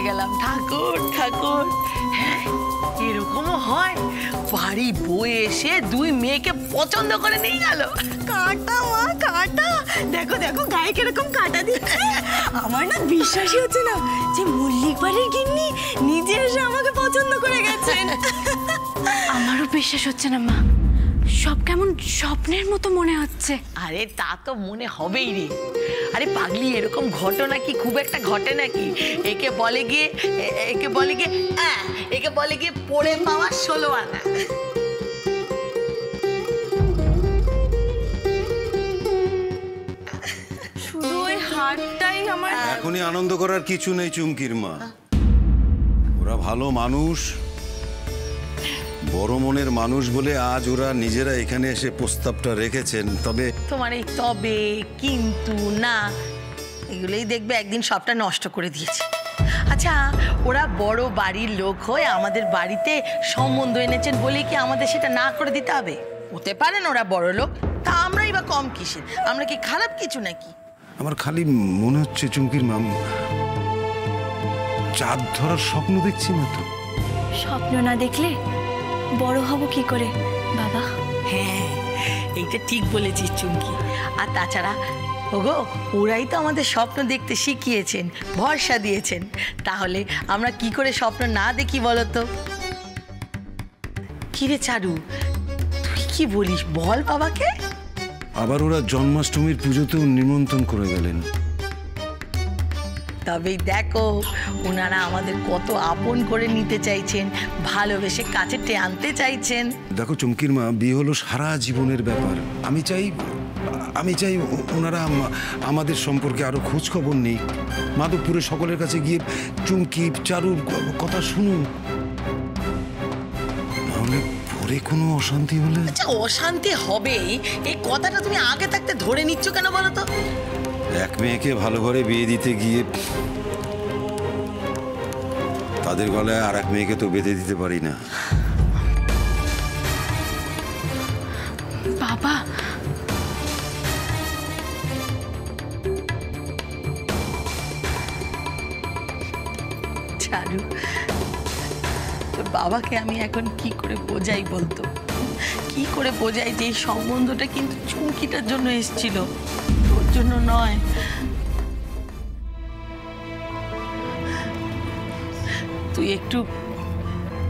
গেলাম, ঠাকুর ঠাকুর। হ্যাঁ, এরকমও হয়? বাড়ি বয়ে এসে দুই মেয়েকে পছন্দ করে নিয়ে গেল। কাঁটা মা কাঁটা, দেখো দেখো গায়ে কিরকম কাঁটা দিচ্ছে। আমার না বিশ্বাসই হচ্ছে না যে মল্লিক বাড়ির গিন্নি নিজে এসে আমাকে পছন্দ করে গেছেন। আমারও বিশ্বাস হচ্ছে না মা, সব কেমন স্বপ্নের মতো মনে হচ্ছে। আরে তা তো মনে হবেই রে। আরে পাগলি, এরকম ঘটনা কি খুব একটা ঘটে নাকি? একে বলে গিয়ে পড়ে পাওয়া 16 আনা। শুধু ওই হারটাই আমার। এখনই আনন্দ করার কিছু নেই চুমকির মা। ওরা ভালো মানুষ, বড় মনের মানুষ বলে আজ ওরা নিজেরা এখানে এসে প্রস্তাবটা রেখেছেন। তবে তোমার এই তবে কিন্তু না এগুলোই দেখবে একদিন সবটা নষ্ট করে দিয়েছে। আচ্ছা, ওরা বড় বাড়ির লোক হয়ে আমাদের বাড়িতে সম্বন্ধ এনেছেন বলে কি আমাদের সেটা না করে দিতে হবে? হতে পারেন ওরা বড় লোক, তা আমরাই বা কম কিসের? আমরা কি খারাপ কিছু নাকি? আমার খালি মনে হচ্ছে চুমকির মা, চাঁদ ধরার স্বপ্ন দেখছি না তো? স্বপ্ন না দেখলে বড় হব কি করে বাবা? হ্যাঁ, এইটা ঠিক বলেছিস চুমকি। আর তাছাড়া ওগো, ওরাই তো আমাদের স্বপ্ন দেখতে শিখিয়েছেন, ভরসা দিয়েছেন। তাহলে আমরা কি করে স্বপ্ন না দেখি বলো তো? কিরে চারু, তুই কি বলিস বল বাবাকে। আবার ওরা জন্মাষ্টমীর পুজোতেও নিমন্ত্রণ করে গেলেন। তবেই দেখো ওনারা আমাদের কত আপন করে নিতে চাইছেন, ভালোবেসে কাছে আনতে চাইছেন। দেখো চুমকির মা, বিয়ে হলো সারা জীবনের ব্যাপার। আমি চাই ওনারা আমাদের সম্পর্কে আরো খোঁজ খবর নেই, মাধবপুরে সকলের কাছে গিয়ে চুমকি চারুর কথা শুনুন। নাহলে পরে কোনো অশান্তি হলে। আচ্ছা, অশান্তি হবেই, এই কথাটা তুমি আগে থাকতে ধরে নিচ্ছ কেন বলো তো? এক মেয়েকে ভালো ঘরে বিয়ে দিতে গিয়ে তাদের গলায় আর এক মেয়েকে তো বেঁধে দিতে পারি না। বাবা, চারু, তোর বাবাকে আমি এখন কি করে বোঝাই বলতো? কি করে বোঝাই যে এই সম্বন্ধটা কিন্তু চুমকিটার জন্য এসেছিল, তোর জন্য নয়। তুই একটু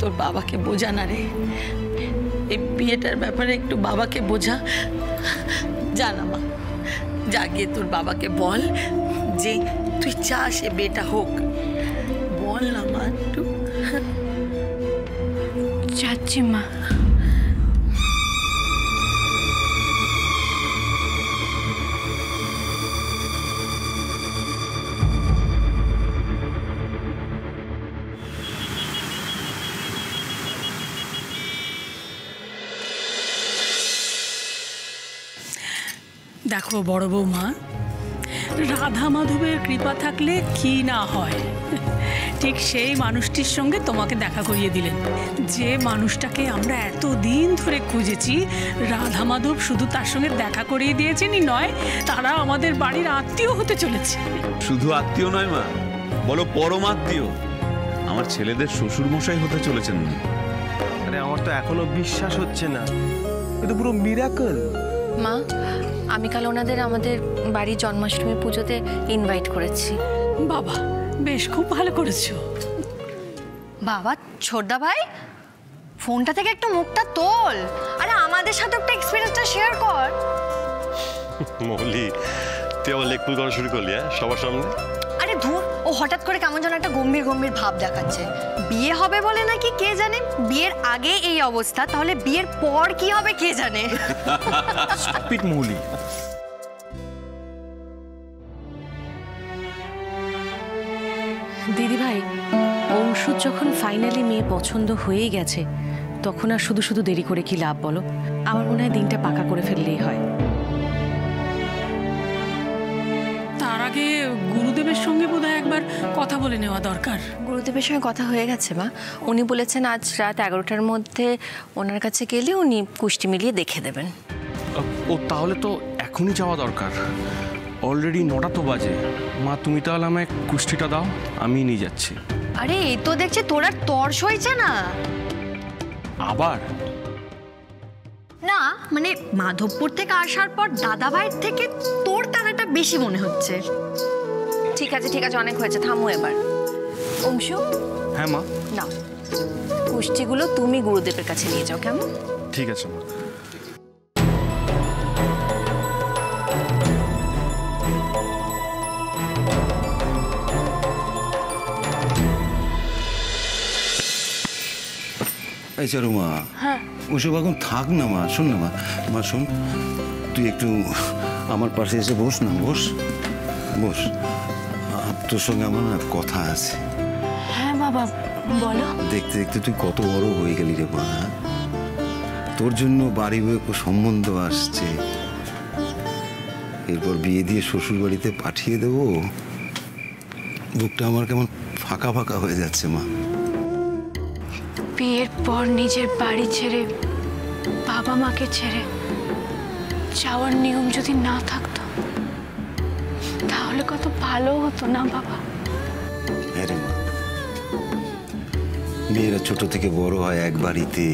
তোর বাবাকে বোঝা না রে, এই বিয়েটার ব্যাপারে একটু বাবাকে বোঝা। জানা মা, যা গিয়ে তোর বাবাকে বল যে তুই চাস এ বিয়েটা হোক। বল না মা একটু। যাচ্ছি মা। দেখো বড় বৌমা, রাধা মাধবের কৃপা থাকলে কি না হয়, ঠিক সেই মানুষটির সঙ্গে তোমাকে দেখা করিয়ে দিলেন। যে মানুষটাকে আমরা এতদিন ধরে খুঁজেছি, রাধা মাধব শুধু তার সঙ্গে দেখা করিয়ে দিয়েছেনই নয়, তারা আমাদের বাড়ির আত্মীয় হতে চলেছে। শুধু আত্মীয় নয় মা, বলো পরম আত্মীয়। আমার ছেলেদের শ্বশুর মশাই হতে চলেছেন। আরে আমার তো এখনো বিশ্বাস হচ্ছে না, এটা পুরো মিরাকল। মা, আমি কাল ওনাদের আমাদের বাড়ির জন্মাষ্টমী পুজোতে ইনভাইট করেছি। বাবা, বেশ খুব ভালো করেছো। বাবা, ছোটদা ভাই, ফোনটা থেকে একটু মুখটা তোল, আরে আমাদের সাথে একটা এক্সপেরিয়েন্সটা শেয়ার কর। মৌলি, তুই আবার লেকপুল করা শুরু করলি সবার সামনে? আরে ধুর, ও হঠাৎ করে কেমন যেন একটা গম্ভীর গম্ভীর ভাব দেখাচ্ছে। বিয়ে হবে বলে নাকি কে জানে? বিয়ের আগে এই অবস্থা, তাহলে বিয়ের পর কি হবে কে জানে? স্টুপিড মৌলি। দিদি ভাই, অংশুর যখন ফাইনালি মেয়ে পছন্দ হয়ে গেছে, তখন আর শুধু শুধু দেরি করে কি লাভ বলো? আমার মনে হয় দিনটা পাকা করে ফেললেই হয়। তার আগে গুরুদেবের সঙ্গে বোধহয় একবার কথা বলে নেওয়া দরকার। গুরুদেবের সঙ্গে কথা হয়ে গেছে মা, উনি বলেছেন আজ রাত 11টার মধ্যে ওনার কাছে গেলে উনি কুষ্টি মিলিয়ে দেখে দেবেন। ও তাহলে তো এখনই যাওয়া দরকার, অলরেডি 9টা তো বাজে। মা তুমি তাহলে আমায় কুষ্টিটা দাও, আমি নিয়ে যাচ্ছি। আরে এই তো দেখছি তোর আর তর্স হয়েছে না। আবার না মানে মাধবপুর থেকে আসার পর দাদা ভাইয়ের থেকে তোর টানাটা বেশি মনে হচ্ছে। ঠিক আছে ঠিক আছে, অনেক হয়েছে, থামো এবার। অংশু, হ্যাঁ মা, নাও পুষ্টিগুলো তুমি গুরুদেবের কাছে নিয়ে যাও, কেমন? ঠিক আছে মা। এই চারু মা, ওসব এখন থাক না মা। শোন না মা, মা শোন, তুই একটু আমার পাশে এসে বস না, বস বস। তোর সঙ্গে আমার না কথা আছে। হ্যাঁ বাবা বলো। দেখতে দেখতে তুই কত বড় হয়ে গেলি রে মা। তোর জন্য বাড়ি বয়ে সম্বন্ধ আসছে, এরপর বিয়ে দিয়ে শ্বশুর বাড়িতে পাঠিয়ে দেবো। বুকটা আমার কেমন ফাঁকা ফাঁকা হয়ে যাচ্ছে মা। বিয়ের পর নিজের বাড়ি ছেড়ে বাবা মাকে ছেড়ে যাওয়ার নিয়ম যদি না থাকতো তাহলে কত ভালো হতো না বাবা? হ্যাঁ রে মা, মেয়েরা ছোট থেকে বড় হয় এক বাড়িতে,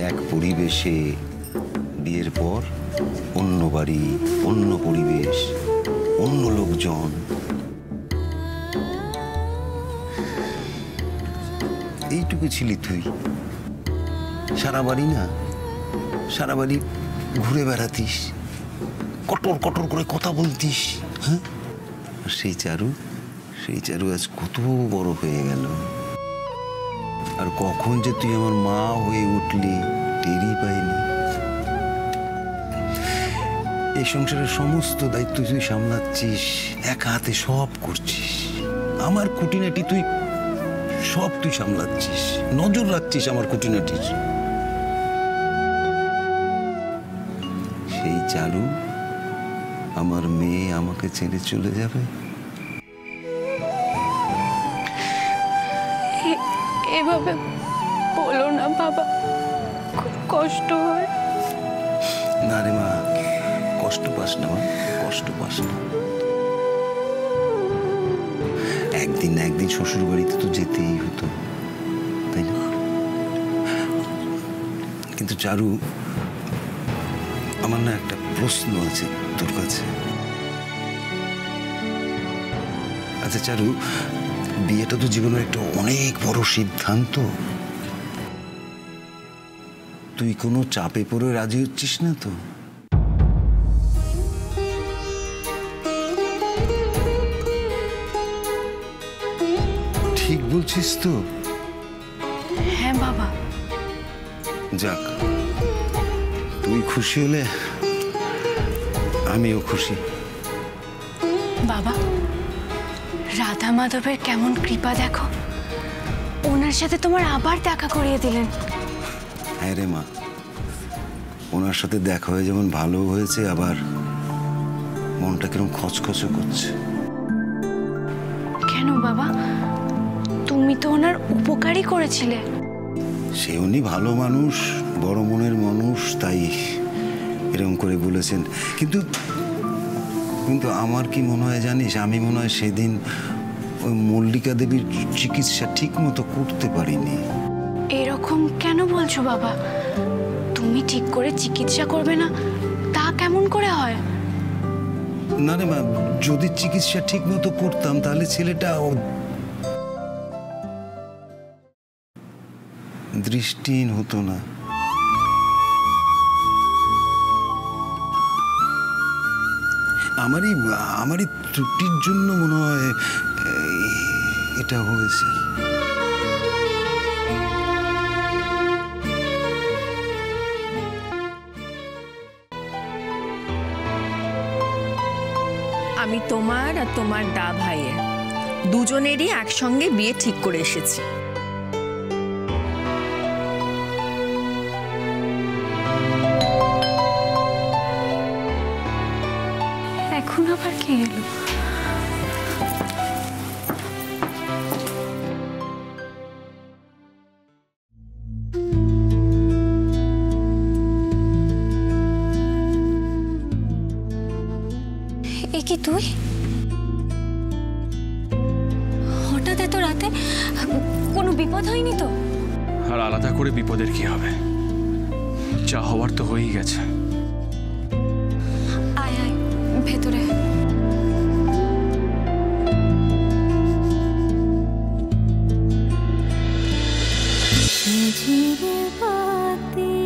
এক পরিবেশে। বিয়ের পর অন্য বাড়ি, অন্য পরিবেশ, অন্য লোকজন। এইটুকু ছিলি তুই, সারা বাড়ি না, সারা বাড়ি ঘুরে বেড়াতিস, কটর কটর করে কথা বলতিস। হ্যাঁ, সেই চারু আজ কত বড় হয়ে গেল। আর কখন যে তুই আমার মা হয়ে উঠলি টেরই পাইনি। এই সংসারের সমস্ত দায়িত্ব তুই সামলাচ্ছিস, একা হাতে সব করছিস। আমার খুঁটিনাটি তুই সব সামলাচ্ছিস, নজর রাখছিস আমার খুঁটিনাটির। সেই চারু আমার মেয়ে আমাকে ছেড়ে চলে যাবে? এভাবে বলো না বাবা, খুব কষ্ট হয়। না রে মা, কষ্ট পাস না মা, কষ্ট পাস না। একদিন না একদিন শ্বশুর বাড়িতে তো যেতেই হতো, তাই না? কিন্তু চারু, আমার না একটা প্রশ্ন আছে তোর কাছে। আচ্ছা চারু, বিয়েটা তো জীবনের একটা অনেক বড় সিদ্ধান্ত। তুই কোনো চাপে পড়ে রাজি হচ্ছিস না তো? ঠিক বলছিস তো? হ্যাঁ বাবা। যাক, তুই খুশি হলে আমিও খুশি। বাবা, রাধা মাধবের কেমন কৃপা দেখো, ওনার সাথে তোমার আবার দেখা করিয়ে দিলেন। হ্যাঁ রে মা, ওনার সাথে দেখা হয়ে যেমন ভালো হয়েছে, আবার মনটা কিরকম খচখচে করছে। কেন বাবা, তুমি তো ওনার উপকারই করেছিলে। সে উনি ভালো মানুষ, বড় মনের মানুষ, তাই এরকম করে বলেছেন। কিন্তু কিন্তু আমার কি মনে হয় জানিস, আমি মনে হয় সেদিন ওই মল্লিকা দেবীর চিকিৎসা ঠিক মতো করতে পারিনি। এরকম কেন বলছো বাবা? তুমি ঠিক করে চিকিৎসা করবে না তা কেমন করে হয়? না রে মা, যদি চিকিৎসা ঠিক মতো করতাম তাহলে ছেলেটা দৃষ্টিহীন হতো না। আমারই ত্রুটির জন্য মনে হয় এটা হয়েছে। আমি তোমার আর তোমার দা ভাইয়ের দুজনেরই একসঙ্গে বিয়ে ঠিক করে এসেছি। এখন আবার কি এলো? এ কি তুই? হঠাৎ এত রাতে কোনো বিপদ হয়নি তো? আর আলাদা করে বিপদের কি হবে, যা হওয়ার তো হয়েই গেছে। আয় আয় ভেতরে। ঝিরে বাতি